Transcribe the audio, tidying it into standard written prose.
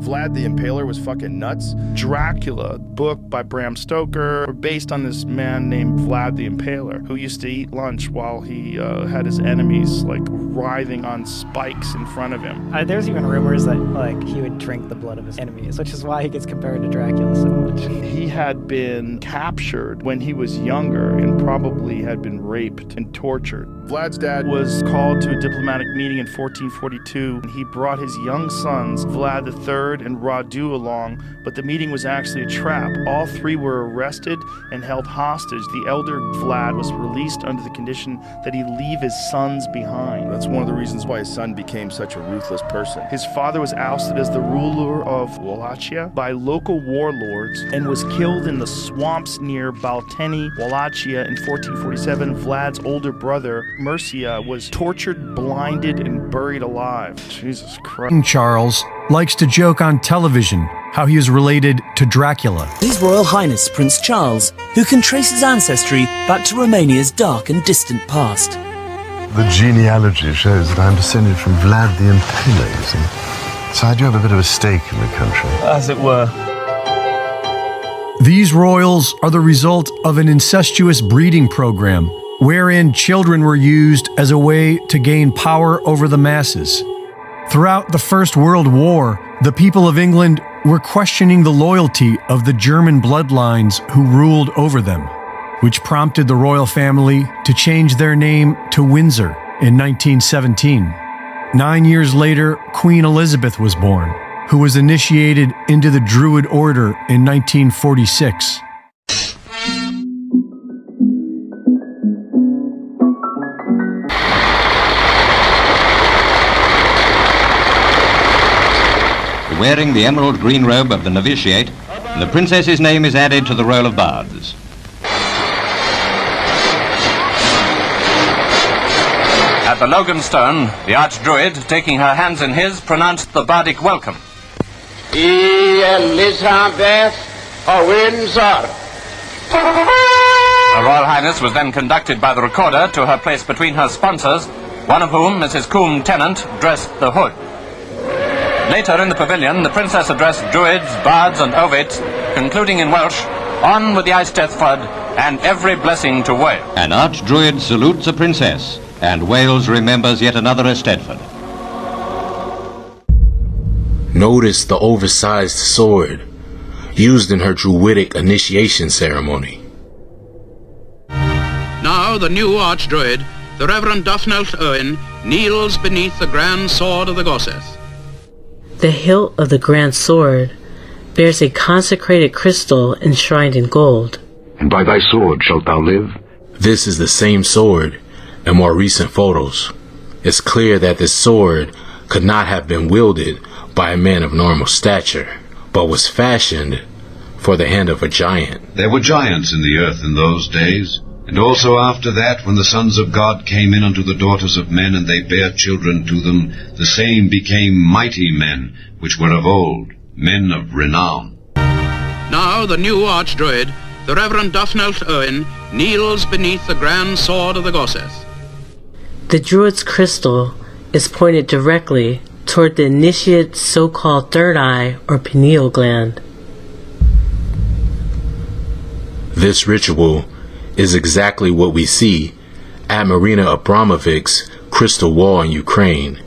Vlad the Impaler was fucking nuts. Dracula, book by Bram Stoker, based on this man named Vlad the Impaler, who used to eat lunch while he had his enemies like writhing on spikes in front of him. There's even rumors that like he would drink the blood of his enemies, which is why he gets compared to Dracula so much. He had been captured when he was younger and probably had been raped and tortured. Vlad's dad was called to a diplomatic meeting in 1442, and he brought his young sons, Vlad III and Radu, along, but the meeting was actually a trap. All three were arrested and held hostage. The elder Vlad was released under the condition that he leave his sons behind. That's one of the reasons why his son became such a ruthless person. His father was ousted as the ruler of Wallachia by local warlords and was killed in the swamps near Balteni, Wallachia in 1447. Vlad's older brother, Mercia, was tortured, blinded, and buried alive. Jesus Christ. King Charles likes to joke on television how he is related to Dracula. His Royal Highness Prince Charles, who can trace his ancestry back to Romania's dark and distant past. The genealogy shows that I'm descended from Vlad the Impaler, you see. So I do have a bit of a stake in the country. As it were. These royals are the result of an incestuous breeding program wherein children were used as a way to gain power over the masses. Throughout the First World War, the people of England were questioning the loyalty of the German bloodlines who ruled over them, which prompted the royal family to change their name to Windsor in 1917. 9 years later, Queen Elizabeth was born, who was initiated into the Druid order in 1946. Wearing the emerald green robe of the novitiate, the princess's name is added to the roll of bards. At the Logan Stone, the Archdruid, taking her hands in his, pronounced the bardic welcome. Elizabeth of Windsor. Her Royal Highness was then conducted by the recorder to her place between her sponsors, one of whom, Mrs. Coombe Tennant, dressed the hood. Later in the pavilion, the princess addressed Druids, bards and ovates, concluding in Welsh, "On with the Eisteddfod, and every blessing to Wales." An Archdruid salutes a princess, and Wales remembers yet another Eisteddfod. Notice the oversized sword used in her Druidic initiation ceremony. Now the new Archdruid, the Reverend Dufnelt Owen, kneels beneath the grand sword of the Gosseth. The hilt of the grand sword bears a consecrated crystal enshrined in gold. And by thy sword shalt thou live? This is the same sword in more recent photos. It's clear that this sword could not have been wielded by a man of normal stature, but was fashioned for the hand of a giant. There were giants in the earth in those days, and also after that, when the sons of God came in unto the daughters of men, and they bare children to them, the same became mighty men, which were of old, men of renown. Now the new Archdruid, the Reverend Dufnelt Owen, kneels beneath the grand sword of the Gosseth. The Druid's crystal is pointed directly toward the initiate's so-called third eye or pineal gland. This ritual is exactly what we see at Marina Abramovich's Crystal Wall in Ukraine.